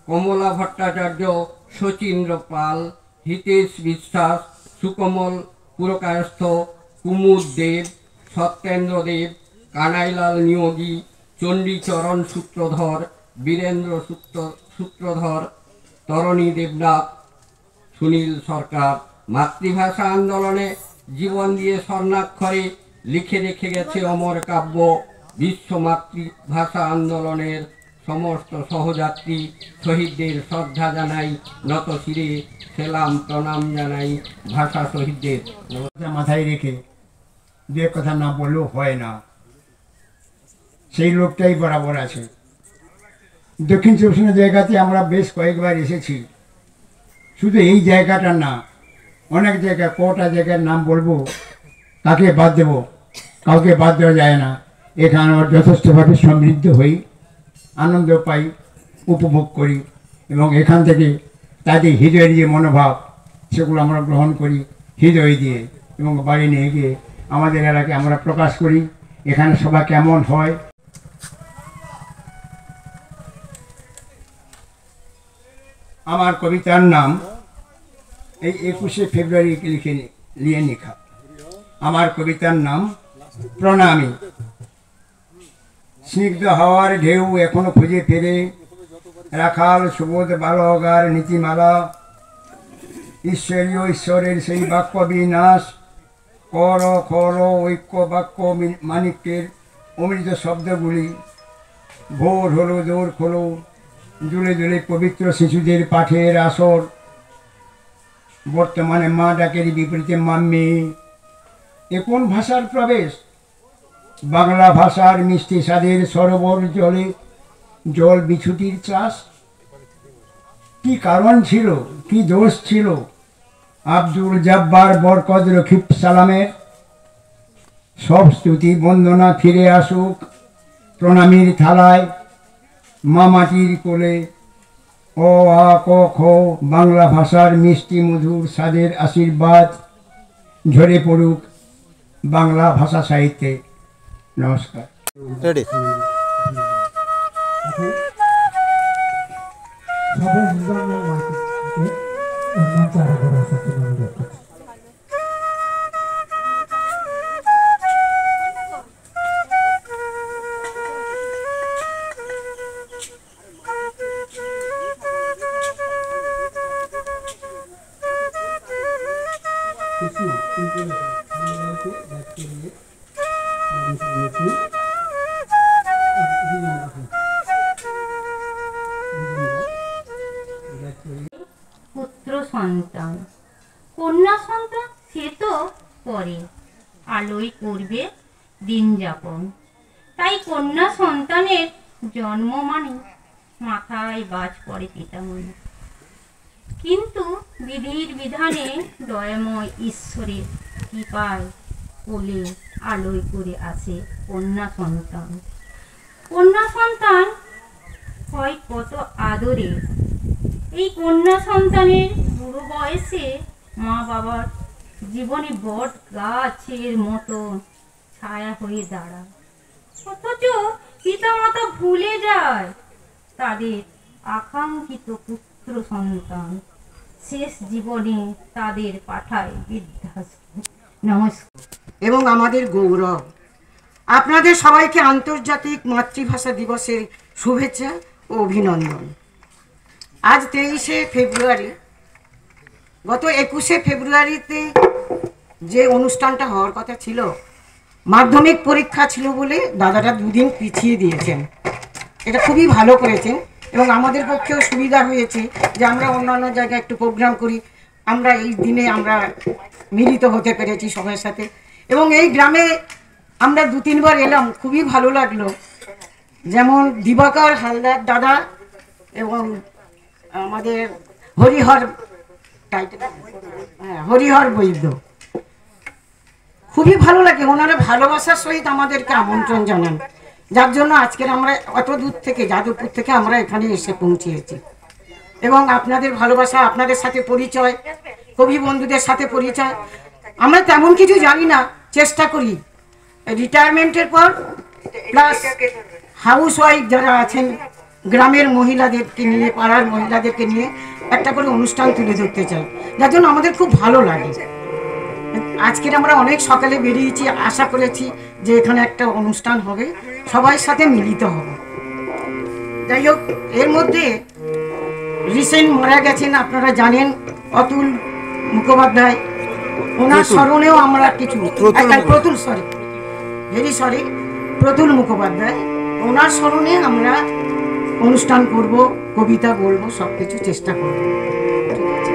কমলা ভট্টাচার্য, শচীন্দ্র পাল, হিতেশ বিশ্বাস, সুকমল পুরকায়স্থ, কুমুদ দেব, সত্যেন্দ্র দেব, কানাইলাল নিয়োগী, চণ্ডীচরণ সূত্রধর, বীরেন্দ্র সূত্রধর, তরণী দেবনাথ, সুনীল সরকার মাতৃভাষা আন্দোলনে জীবন দিয়ে স্বর্ণাক্ষরে লিখে রেখে গেছে অমর কাব্য। বিশ্ব মাতৃভাষা আন্দোলনের সমস্ত সহযাত্রী শহীদদের শ্রদ্ধা জানাই, নত শিরে সেলাম প্রণাম জানাই ভাষা শহীদদের। মাথায় রেখে যে কথা না বললেও হয় না, সেই লোকটাই বরাবর আছে। দক্ষিণ চব্বিশ পরগনা জায়গাতে আমরা বেশ কয়েকবার এসেছি, শুধু এই জায়গাটা না, অনেক জায়গা, কটা জায়গার নাম বলবো, কাকে বাদ দেব, কাউকে বাদ দেওয়া যায় না। এখানে আমরা যথেষ্টভাবে সমৃদ্ধ হই, আনন্দ পাই, উপভোগ করি এবং এখান থেকে তাদের হৃদয়ের যে মনোভাব সেগুলো আমরা গ্রহণ করি হৃদয় দিয়ে এবং বাড়ি নিয়ে গিয়ে আমাদের এলাকায় আমরা প্রকাশ করি। এখানে সভা কেমন হয়। আমার কবিতার নাম এই 21শে ফেব্রুয়ারিকে নিয়ে লেখা। আমার কবিতার নাম প্রণামী। স্নিগ্ধ হাওয়ার ঢেউ এখনো খুঁজে ফেরে রাখাল সুবোধ বালগার নীতিমালা, ঈশ্বরের সেই বাক্য বিনাশ, কর খর ঐক্য বাক্য মানিক্যের অমৃত শব্দগুলি। ভোর হলো দৌড় খোলো, দুলে দুলে পবিত্র শিশুদের পাঠের আসর। বর্তমানে মা ডাকের বিপরীতে মাম্মি। এ কোন ভাষার প্রবেশ? বাংলা ভাষার মিষ্টি স্বাদের সরোবর জলে জল বিছুটির চাষ। কি কারণ ছিল, কি দোষ ছিল আব্দুল জব্বার বরকত রকিব সালামের? সব স্তুতি বন্দনা ফিরে আসুক প্রণামীর থালায়, মা মাটির কোলে। অ আ ক খ বাংলা ভাষার মিষ্টি মধুর স্বাদের আশীর্বাদ ঝরে পড়ুক বাংলা ভাষা সাহিত্যে। নমস্কার। পুত্র সন্তান, কন্যা সন্তান সে তো পরে, আলোয় করবে দিন যাপন। তাই কন্যা সন্তানের জন্ম মানে মাথায় বাজ পড়ে পিতাময়। কিন্তু বিধির বিধানে দয়াময় ঈশ্বরের কৃপায় কোলে আলোয় করে আসে কন্যা সন্তান। কন্যা সন্তান হয় কত আদরে। এই কন্যা সন্তানের বুড়ো বয়সে মা বাবার জীবনে বট গাছের মতো ছায়া হয়ে দাঁড়ায়, অথচ পিতামাতা ভুলে যায় তাদের আকাঙ্ক্ষিত পুত্র সন্তান। শেষ জীবনে তাদের পাঠায় বৃদ্ধাশ্রমে। নমস্কার। এবং আমাদের গৌরব, আপনাদের সবাইকে আন্তর্জাতিক মাতৃভাষা দিবসের শুভেচ্ছা ও অভিনন্দন। আজ 23শে ফেব্রুয়ারি, গত 21শে ফেব্রুয়ারিতে যে অনুষ্ঠানটা হওয়ার কথা ছিল, মাধ্যমিক পরীক্ষা ছিল বলে দাদারা দুদিন পিছিয়ে দিয়েছেন। এটা খুবই ভালো করেছেন এবং আমাদের পক্ষেও সুবিধা হয়েছে যে আমরা অন্যান্য জায়গায় একটু প্রোগ্রাম করি, আমরা এই দিনে আমরা মিলিত হতে পেরেছি সবার সাথে। এবং এই গ্রামে আমরা 2-3 বার এলাম, খুবই ভালো লাগলো। যেমন দিবাকর হালদার দাদা এবং আমাদের হরিহর বৈদ্য, খুবই ভালো লাগে। ওনারা ভালোবাসার সহিত আমাদেরকে আমন্ত্রণ জানান, যার জন্য আজকের আমরা অত দূর থেকে, যাদবপুর থেকে আমরা এখানে এসে পৌঁছিয়েছি। এবং আপনাদের ভালোবাসা, আপনাদের সাথে পরিচয়, কবি বন্ধুদের সাথে পরিচয়। আমরা তেমন কিছু জানি না, চেষ্টা করি রিটায়ারমেন্টের পর প্লাস হাউস ওয়াইফ যারা আছেন গ্রামের মহিলাদেরকে নিয়ে, পাড়ার মহিলাদেরকে নিয়ে একটা করে অনুষ্ঠান তুলে ধরতে চাই, যার জন্য আমাদের খুব ভালো লাগে। আজকের আমরা অনেক সকালে বেরিয়েছি, আশা করেছি যে এখানে একটা অনুষ্ঠান হবে, সবার সাথে মিলিত হবে। যাই হোক, এর মধ্যে রিসেন্ট মারা গেছেন, আপনারা জানেন, অতুল মুখোপাধ্যায়। ওনার স্মরণেও আমরা কিছু প্রতুল মুখোপাধ্যায়, ওনার স্মরণে আমরা অনুষ্ঠান করব, কবিতা বলবো, সবকিছু চেষ্টা করবো। ঠিক আছে।